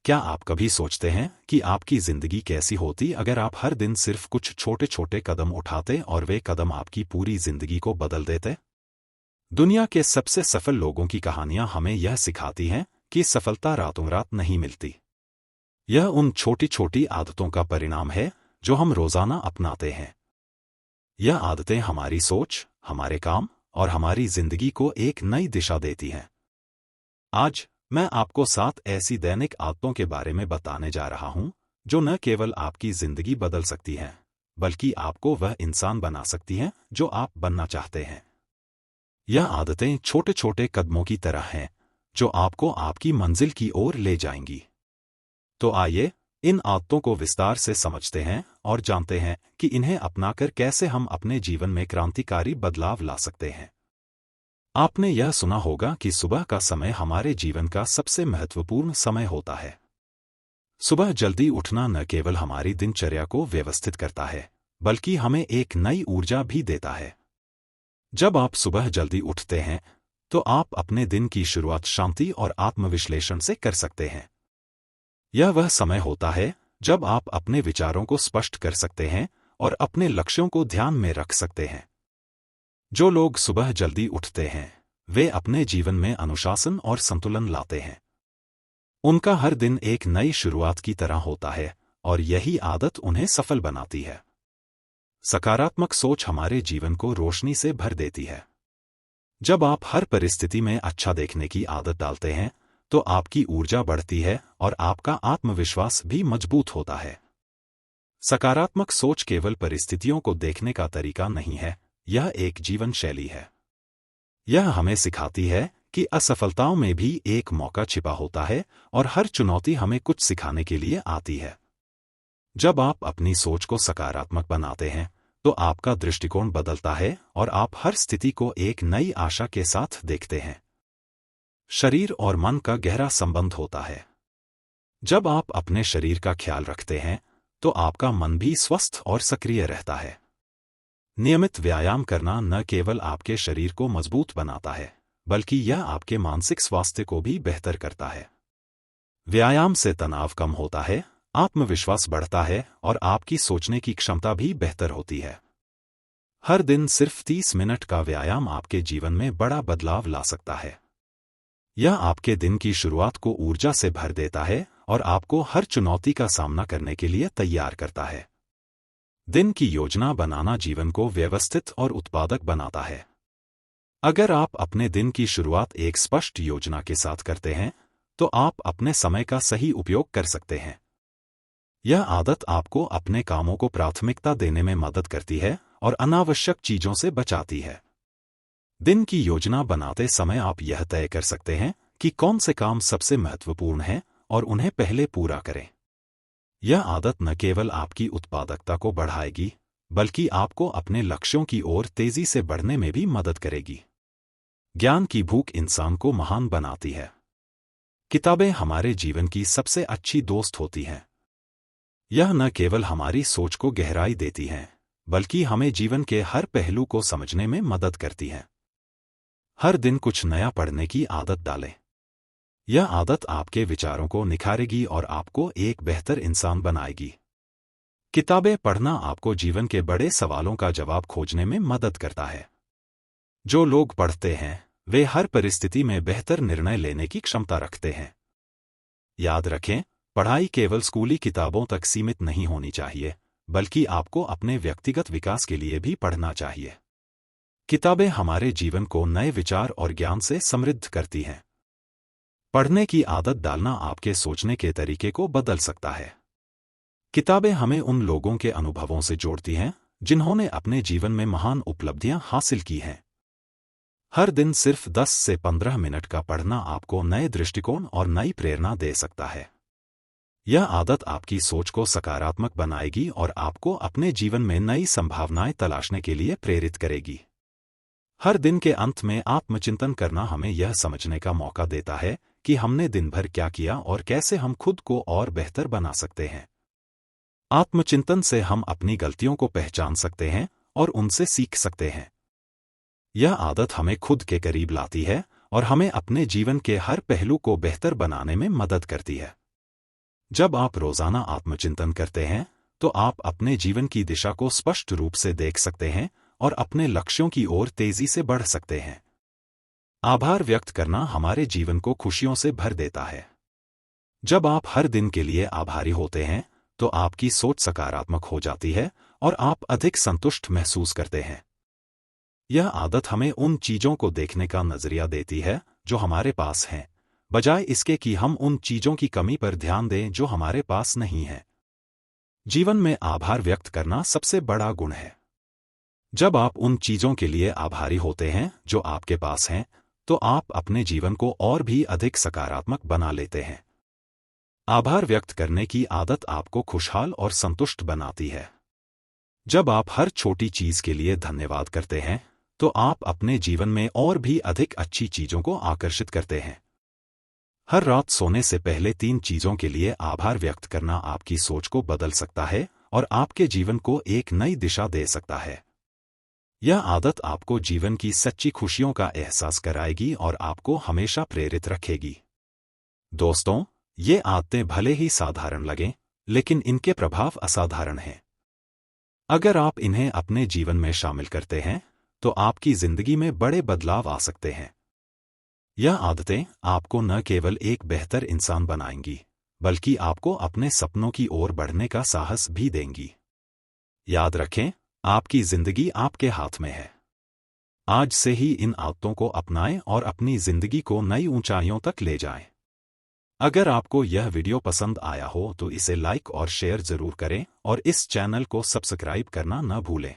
क्या आप कभी सोचते हैं कि आपकी जिंदगी कैसी होती अगर आप हर दिन सिर्फ कुछ छोटे छोटे कदम उठाते और वे कदम आपकी पूरी जिंदगी को बदल देते? दुनिया के सबसे सफल लोगों की कहानियां हमें यह सिखाती हैं कि सफलता रातों रात नहीं मिलती। यह उन छोटी छोटी आदतों का परिणाम है जो हम रोजाना अपनाते हैं। यह आदतें हमारी सोच, हमारे काम और हमारी जिंदगी को एक नई दिशा देती हैं। आज मैं आपको 7 ऐसी दैनिक आदतों के बारे में बताने जा रहा हूं जो न केवल आपकी जिंदगी बदल सकती हैं, बल्कि आपको वह इंसान बना सकती हैं जो आप बनना चाहते हैं। यह आदतें छोटे छोटे कदमों की तरह हैं जो आपको आपकी मंजिल की ओर ले जाएंगी। तो आइए इन आदतों को विस्तार से समझते हैं और जानते हैं कि इन्हें अपनाकर कैसे हम अपने जीवन में क्रांतिकारी बदलाव ला सकते हैं। आपने यह सुना होगा कि सुबह का समय हमारे जीवन का सबसे महत्वपूर्ण समय होता है। सुबह जल्दी उठना न केवल हमारी दिनचर्या को व्यवस्थित करता है, बल्कि हमें एक नई ऊर्जा भी देता है। जब आप सुबह जल्दी उठते हैं, तो आप अपने दिन की शुरुआत शांति और आत्मविश्लेषण से कर सकते हैं। यह वह समय होता है जब आप अपने विचारों को स्पष्ट कर सकते हैं और अपने लक्ष्यों को ध्यान में रख सकते हैं। जो लोग सुबह जल्दी उठते हैं, वे अपने जीवन में अनुशासन और संतुलन लाते हैं। उनका हर दिन एक नई शुरुआत की तरह होता है और यही आदत उन्हें सफल बनाती है। सकारात्मक सोच हमारे जीवन को रोशनी से भर देती है। जब आप हर परिस्थिति में अच्छा देखने की आदत डालते हैं, तो आपकी ऊर्जा बढ़ती है और आपका आत्मविश्वास भी मजबूत होता है। सकारात्मक सोच केवल परिस्थितियों को देखने का तरीका नहीं है, यह एक जीवन शैली है। यह हमें सिखाती है कि असफलताओं में भी एक मौका छिपा होता है और हर चुनौती हमें कुछ सिखाने के लिए आती है। जब आप अपनी सोच को सकारात्मक बनाते हैं, तो आपका दृष्टिकोण बदलता है और आप हर स्थिति को एक नई आशा के साथ देखते हैं। शरीर और मन का गहरा संबंध होता है। जब आप अपने शरीर का ख्याल रखते हैं, तो आपका मन भी स्वस्थ और सक्रिय रहता है। नियमित व्यायाम करना न केवल आपके शरीर को मजबूत बनाता है, बल्कि यह आपके मानसिक स्वास्थ्य को भी बेहतर करता है। व्यायाम से तनाव कम होता है, आत्मविश्वास बढ़ता है और आपकी सोचने की क्षमता भी बेहतर होती है। हर दिन सिर्फ 30 मिनट का व्यायाम आपके जीवन में बड़ा बदलाव ला सकता है। यह आपके दिन की शुरुआत को ऊर्जा से भर देता है और आपको हर चुनौती का सामना करने के लिए तैयार करता है। दिन की योजना बनाना जीवन को व्यवस्थित और उत्पादक बनाता है। अगर आप अपने दिन की शुरुआत एक स्पष्ट योजना के साथ करते हैं, तो आप अपने समय का सही उपयोग कर सकते हैं। यह आदत आपको अपने कामों को प्राथमिकता देने में मदद करती है और अनावश्यक चीजों से बचाती है। दिन की योजना बनाते समय आप यह तय कर सकते हैं कि कौन से काम सबसे महत्वपूर्ण हैं और उन्हें पहले पूरा करें। यह आदत न केवल आपकी उत्पादकता को बढ़ाएगी, बल्कि आपको अपने लक्ष्यों की ओर तेजी से बढ़ने में भी मदद करेगी। ज्ञान की भूख इंसान को महान बनाती है। किताबें हमारे जीवन की सबसे अच्छी दोस्त होती हैं। यह न केवल हमारी सोच को गहराई देती हैं, बल्कि हमें जीवन के हर पहलू को समझने में मदद करती हैं। हर दिन कुछ नया पढ़ने की आदत डालें। यह आदत आपके विचारों को निखारेगी और आपको एक बेहतर इंसान बनाएगी। किताबें पढ़ना आपको जीवन के बड़े सवालों का जवाब खोजने में मदद करता है। जो लोग पढ़ते हैं, वे हर परिस्थिति में बेहतर निर्णय लेने की क्षमता रखते हैं। याद रखें, पढ़ाई केवल स्कूली किताबों तक सीमित नहीं होनी चाहिए, बल्कि आपको अपने व्यक्तिगत विकास के लिए भी पढ़ना चाहिए। किताबें हमारे जीवन को नए विचार और ज्ञान से समृद्ध करती हैं। पढ़ने की आदत डालना आपके सोचने के तरीके को बदल सकता है। किताबें हमें उन लोगों के अनुभवों से जोड़ती हैं जिन्होंने अपने जीवन में महान उपलब्धियां हासिल की हैं। हर दिन सिर्फ 10 से 15 मिनट का पढ़ना आपको नए दृष्टिकोण और नई प्रेरणा दे सकता है। यह आदत आपकी सोच को सकारात्मक बनाएगी और आपको अपने जीवन में नई संभावनाएं तलाशने के लिए प्रेरित करेगी। हर दिन के अंत में आत्मचिंतन करना हमें यह समझने का मौका देता है कि हमने दिन भर क्या किया और कैसे हम खुद को और बेहतर बना सकते हैं। आत्मचिंतन से हम अपनी गलतियों को पहचान सकते हैं और उनसे सीख सकते हैं। यह आदत हमें खुद के करीब लाती है और हमें अपने जीवन के हर पहलू को बेहतर बनाने में मदद करती है। जब आप रोजाना आत्मचिंतन करते हैं तो आप अपने जीवन की दिशा को स्पष्ट रूप से देख सकते हैं और अपने लक्ष्यों की ओर तेजी से बढ़ सकते हैं। आभार व्यक्त करना हमारे जीवन को खुशियों से भर देता है। जब आप हर दिन के लिए आभारी होते हैं तो आपकी सोच सकारात्मक हो जाती है और आप अधिक संतुष्ट महसूस करते हैं। यह आदत हमें उन चीजों को देखने का नजरिया देती है जो हमारे पास हैं, बजाय इसके कि हम उन चीजों की कमी पर ध्यान दें जो हमारे पास नहीं है। जीवन में आभार व्यक्त करना सबसे बड़ा गुण है। जब आप उन चीजों के लिए आभारी होते हैं जो आपके पास हैं, तो आप अपने जीवन को और भी अधिक सकारात्मक बना लेते हैं। आभार व्यक्त करने की आदत आपको खुशहाल और संतुष्ट बनाती है। जब आप हर छोटी चीज के लिए धन्यवाद करते हैं तो आप अपने जीवन में और भी अधिक अच्छी चीजों को आकर्षित करते हैं। हर रात सोने से पहले 3 चीजों के लिए आभार व्यक्त करना आपकी सोच को बदल सकता है और आपके जीवन को एक नई दिशा दे सकता है। यह आदत आपको जीवन की सच्ची खुशियों का एहसास कराएगी और आपको हमेशा प्रेरित रखेगी। दोस्तों, ये आदतें भले ही साधारण लगें, लेकिन इनके प्रभाव असाधारण हैं। अगर आप इन्हें अपने जीवन में शामिल करते हैं तो आपकी जिंदगी में बड़े बदलाव आ सकते हैं। यह आदतें आपको न केवल एक बेहतर इंसान बनाएंगी, बल्कि आपको अपने सपनों की ओर बढ़ने का साहस भी देंगी। याद रखें, आपकी जिंदगी आपके हाथ में है। आज से ही इन आदतों को अपनाएं और अपनी जिंदगी को नई ऊंचाइयों तक ले जाएं। अगर आपको यह वीडियो पसंद आया हो तो इसे लाइक और शेयर जरूर करें और इस चैनल को सब्सक्राइब करना न भूलें।